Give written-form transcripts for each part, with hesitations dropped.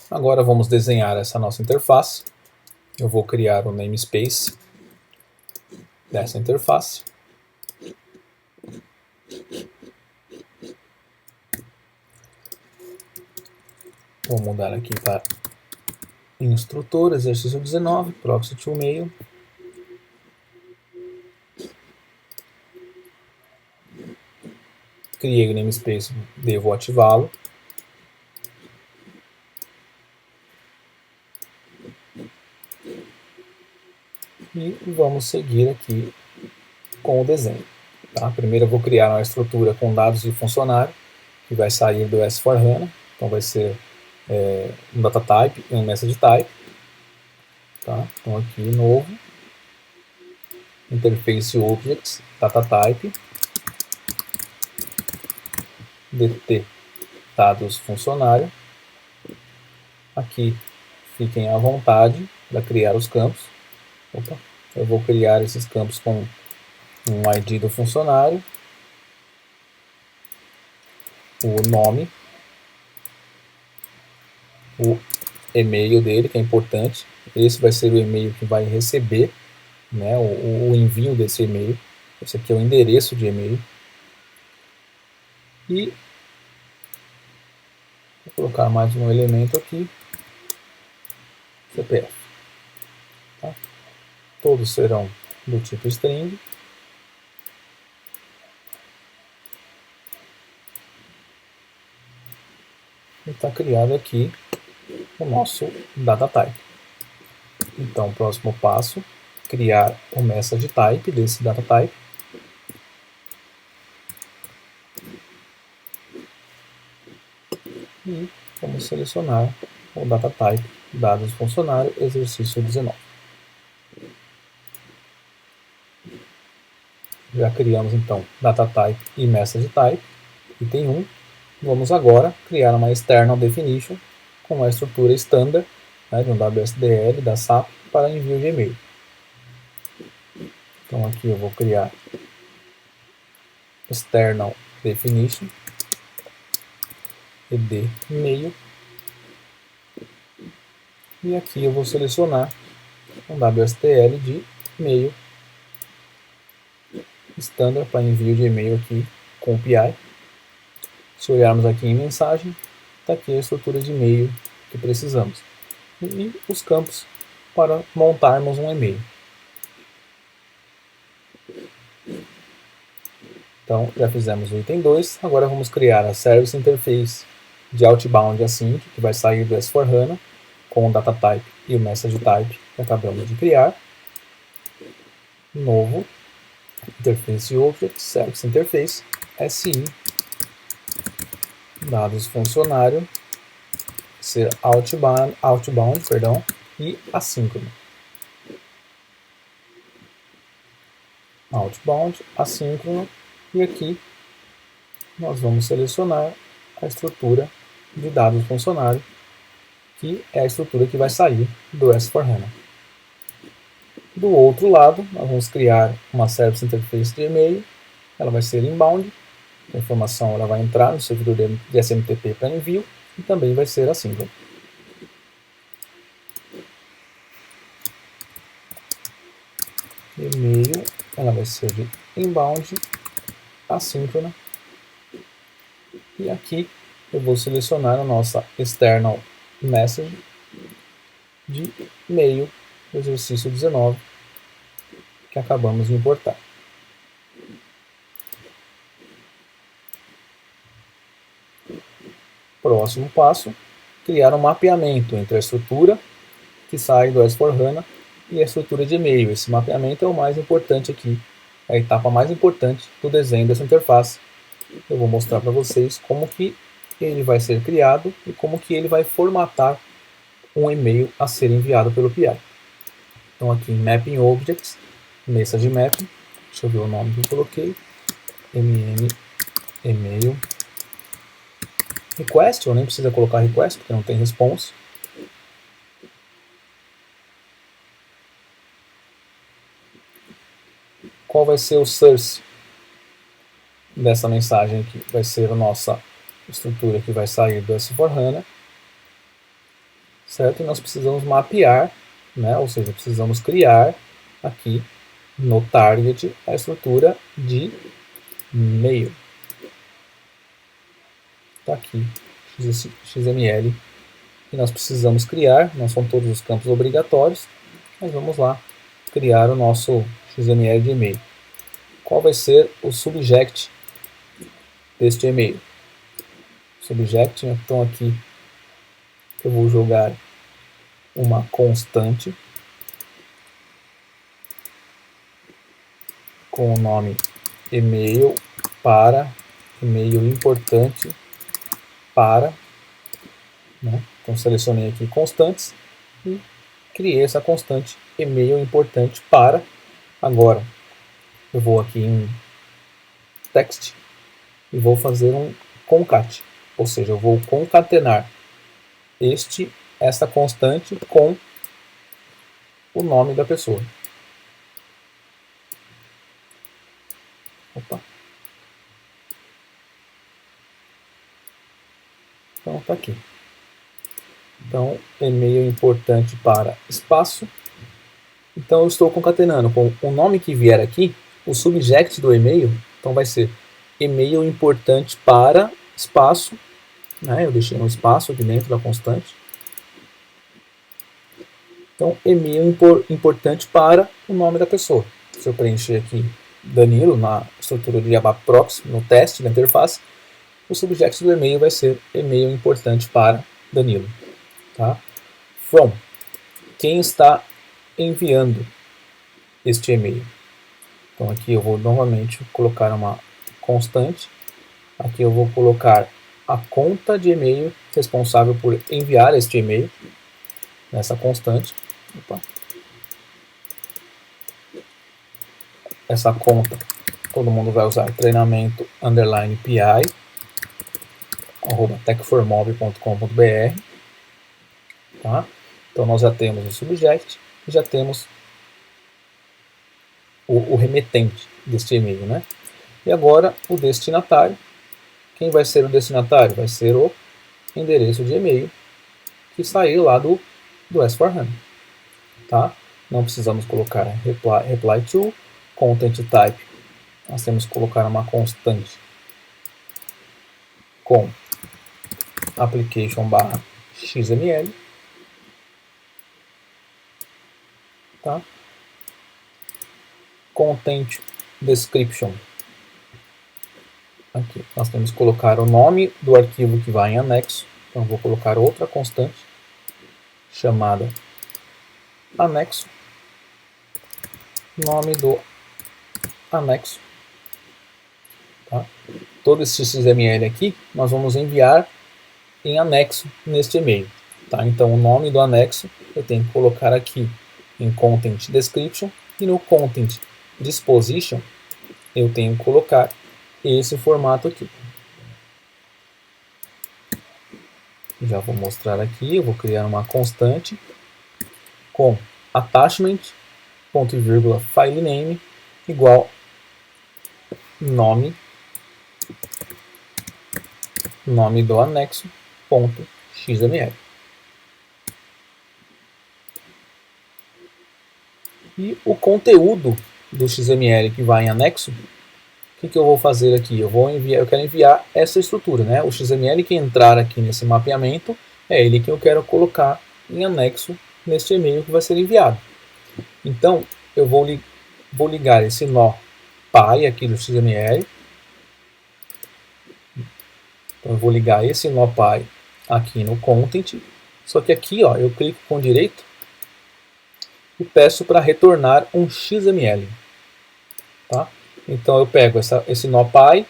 Agora vamos desenhar essa nossa interface. Eu vou criar o namespace dessa interface. Vou mudar aqui para instrutor, exercício 19, proxy to mail. Criei o namespace, devo ativá-lo. E vamos seguir aqui com o desenho. Tá? Primeiro eu vou criar uma estrutura com dados de funcionário, que vai sair do S4HANA. Então vai ser um data type e um message type. Tá? Então aqui, novo, interface objects, data type, dt, dados funcionário. Aqui fiquem à vontade para criar os campos. Eu vou criar esses campos com um ID do funcionário, o nome, o e-mail dele, que é importante. Esse vai ser o e-mail que vai receber, né, o envio desse e-mail. Esse aqui é o endereço de e-mail. E vou colocar mais um elemento aqui, CPF. Tá? Todos serão do tipo string. E está criado aqui o nosso data type. Então, próximo passo, criar o message type desse data type. E vamos selecionar o data type, dados funcionário, exercício 19. Já criamos então data type e message type, item 1. Vamos agora criar uma external definition com a estrutura standard, né, de um WSDL da SAP para envio de e-mail. Então aqui eu vou criar external definition ed e-mail, e aqui eu vou selecionar um WSDL de e-mail standard para envio de e-mail aqui com o PI. Se olharmos aqui em mensagem, está aqui a estrutura de e-mail que precisamos. E os campos para montarmos um e-mail. Então, já fizemos o item 2. Agora vamos criar a Service Interface de Outbound Async, que vai sair do S4HANA, com o Data Type e o Message Type que acabamos de criar. Novo, Interface Object, Service Interface, SI, dados funcionário, ser outbound, e assíncrono. Outbound, assíncrono, e aqui nós vamos selecionar a estrutura de dados funcionário, que é a estrutura que vai sair do S4HANA. Do outro lado, nós vamos criar uma Service Interface de e-mail, ela vai ser inbound, a informação ela vai entrar no servidor de SMTP para envio, e também vai ser assíncrono. E-mail, ela vai ser de inbound, assíncrona, e aqui eu vou selecionar a nossa external message de e-mail do exercício 19 que acabamos de importar. Próximo passo, criar um mapeamento entre a estrutura que sai do S4HANA e a estrutura de e-mail. Esse mapeamento é o mais importante aqui, é a etapa mais importante do desenho dessa interface. Eu vou mostrar para vocês como que ele vai ser criado e como que ele vai formatar um e-mail a ser enviado pelo PI. Então aqui em Mapping Objects, Message Mapping, deixa eu ver o nome que eu coloquei, email, request, ou nem precisa colocar request, porque não tem response. Qual vai ser o source dessa mensagem aqui? Vai ser a nossa estrutura que vai sair do S4HANA. certo? E nós precisamos mapear, né? Ou seja, precisamos criar aqui no target a estrutura de e-mail. Está aqui, XML, que nós precisamos criar, não são todos os campos obrigatórios, mas vamos lá criar o nosso XML de e-mail. Qual vai ser o subject deste e-mail? Subject, então aqui eu vou jogar uma constante com o nome e-mail para, e-mail importante para, né? Então selecionei aqui constantes e criei essa constante e-mail importante para. Agora eu vou aqui em text e vou fazer um concat, ou seja, eu vou concatenar essa constante com o nome da pessoa. Opa. Então está aqui. Então, e-mail importante para espaço. Então eu estou concatenando com o nome que vier aqui, o subject do e-mail, então vai ser e-mail importante para espaço, né? Eu deixei um espaço aqui dentro da constante. Então, e-mail importante para o nome da pessoa. Se eu preencher aqui Danilo na estrutura de ABAP Proxy, no teste da interface, o subject do e-mail vai ser e-mail importante para Danilo. Tá? From, quem está enviando este e-mail. Então aqui eu vou novamente colocar uma constante. Aqui eu vou colocar a conta de e-mail responsável por enviar este e-mail nessa constante. Opa. Essa conta todo mundo vai usar treinamento _pi @techformob.com.br, tá? Então nós já temos o subject e já temos o remetente deste e-mail, né? E agora o destinatário. Quem vai ser o destinatário? Vai ser o endereço de e-mail que saiu lá do S4HANA, tá? Não precisamos colocar reply to, content type. Nós temos que colocar uma constante com application/xml, tá? Content description. Aqui nós temos que colocar o nome do arquivo que vai em anexo. Então vou colocar outra constante chamada anexo, nome do anexo. Tá? Todo esse XML aqui nós vamos enviar em anexo neste e-mail. Tá? Então o nome do anexo eu tenho que colocar aqui em content description e no content disposition eu tenho que colocar esse formato aqui. Já vou mostrar aqui, eu vou criar uma constante com attachment, ponto e vírgula, file name, igual nome do anexo, ponto xml. E o conteúdo do XML que vai em anexo, o que eu vou fazer aqui? Eu quero enviar essa estrutura, né? O XML que entrar aqui nesse mapeamento é ele que eu quero colocar em anexo neste e-mail que vai ser enviado. Então, eu vou ligar esse nó pi aqui do XML. Então, eu vou ligar esse nó pi aqui no content. Só que aqui, ó, eu clico com direito e peço para retornar um XML. Tá? Então eu pego esse nó pi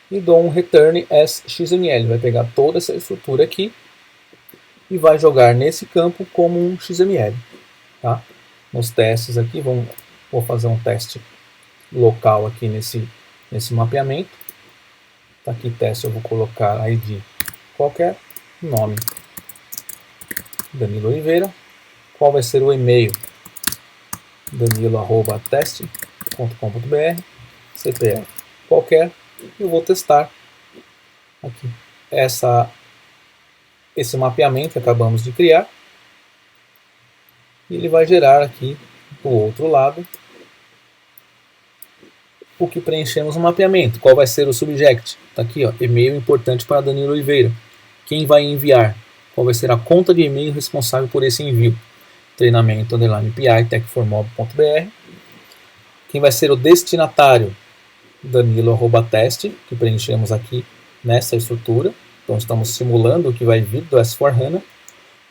e dou um return as XML. Vai pegar toda essa estrutura aqui e vai jogar nesse campo como um XML. Tá? Nos testes aqui, vou fazer um teste local aqui nesse mapeamento. Tá aqui teste, eu vou colocar ID qualquer, nome Danilo Oliveira. Qual vai ser o e-mail? danilo@teste.com.br, CPF qualquer, e eu vou testar aqui esse mapeamento que acabamos de criar. E ele vai gerar aqui do outro lado o que preenchemos no mapeamento. Qual vai ser o subject? Está aqui, ó, e-mail importante para Danilo Oliveira. Quem vai enviar? Qual vai ser a conta de e-mail responsável por esse envio? Treinamento _PI tech4mob.br. Quem vai ser o destinatário? Danilo@teste, que preenchemos aqui nessa estrutura. Então estamos simulando o que vai vir do S4HANA.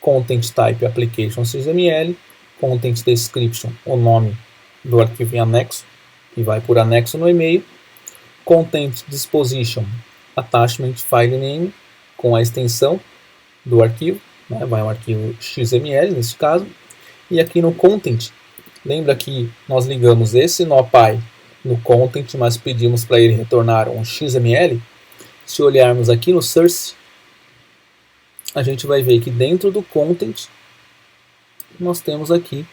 Content type application XML. Content description, o nome do arquivo em anexo, que vai por anexo no e-mail. Content disposition, attachment file name, com a extensão do arquivo, né? Vai um arquivo XML nesse caso. E aqui no content, lembra que nós ligamos esse NoPy no content, mas pedimos para ele retornar um XML. Se olharmos aqui no source, a gente vai ver que dentro do content nós temos aqui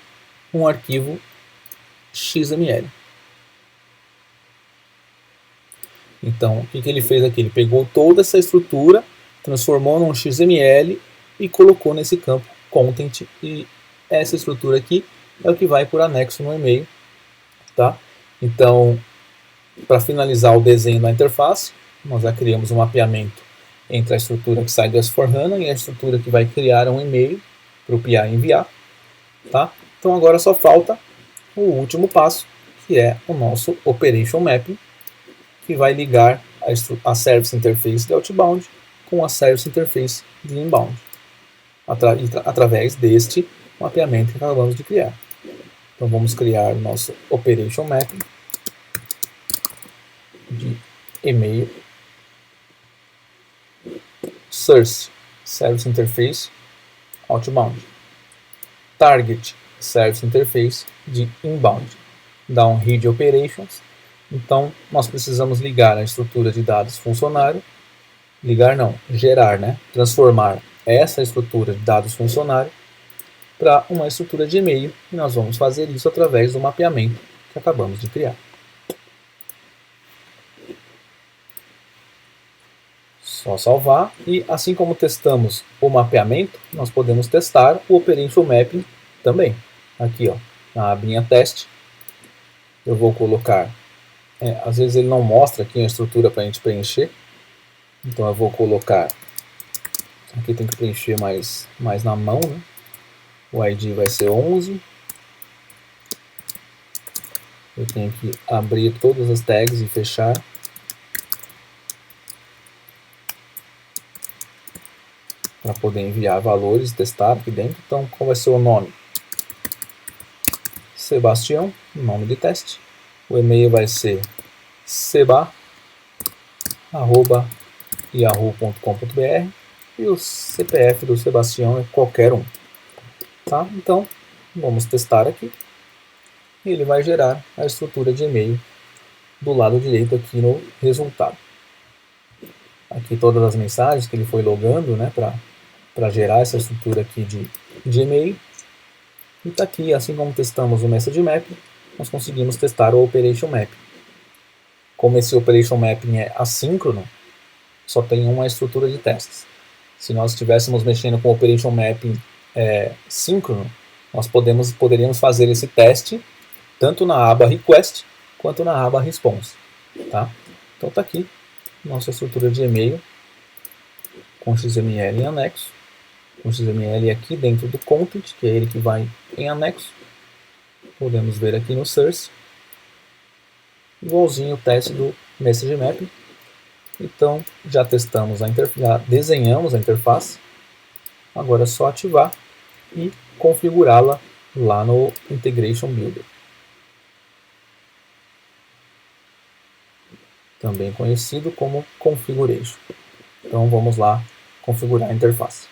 um arquivo XML. Então, o que ele fez aqui? Ele pegou toda essa estrutura, transformou num XML e colocou nesse campo content. E essa estrutura aqui é o que vai por anexo no e-mail. Tá? Então, para finalizar o desenho da interface, nós já criamos um mapeamento entre a estrutura que sai do S4HANA e a estrutura que vai criar um e-mail para o PI enviar. Tá? Então agora só falta o último passo, que é o nosso Operation Mapping, que vai ligar a Service Interface de Outbound com a Service Interface de Inbound, através deste mapeamento que acabamos de criar. Então vamos criar o nosso Operation Mapping de e-mail Source Service Interface Outbound, Target Service Interface de Inbound, Downread Operations. Então nós precisamos ligar a estrutura de dados funcionário, gerar, né? Transformar essa estrutura de dados funcionário para uma estrutura de e-mail, e nós vamos fazer isso através do mapeamento que acabamos de criar. Só salvar, e assim como testamos o mapeamento, nós podemos testar o Operation Mapping também. Aqui, ó, na abinha teste, eu vou colocar, às vezes ele não mostra aqui a estrutura para a gente preencher, então eu vou colocar, aqui tem que preencher mais na mão, né? O ID vai ser 11, eu tenho que abrir todas as tags e fechar. Para poder enviar valores e testar aqui dentro. Então, qual vai ser o nome? Sebastião, nome de teste. O e-mail vai ser seba@yahoo.com.br e o CPF do Sebastião é qualquer um. Tá? Então, vamos testar aqui. Ele vai gerar a estrutura de e-mail do lado direito aqui no resultado. Aqui todas as mensagens que ele foi logando, né, para gerar essa estrutura aqui de e-mail. E está aqui, assim como testamos o Message Mapping, nós conseguimos testar o Operation Mapping. Como esse Operation Mapping é assíncrono, só tem uma estrutura de testes. Se nós estivéssemos mexendo com o Operation Mapping síncrono, nós poderíamos fazer esse teste tanto na aba Request quanto na aba Response. Tá? Então está aqui nossa estrutura de e-mail com XML em anexo. O XML aqui dentro do content, que é ele que vai em anexo. Podemos ver aqui no source. Igualzinho o teste do Message Mapping. Então, já testamos já desenhamos a interface. Agora é só ativar e configurá-la lá no Integration Builder. Também conhecido como Configuration. Então, vamos lá configurar a interface.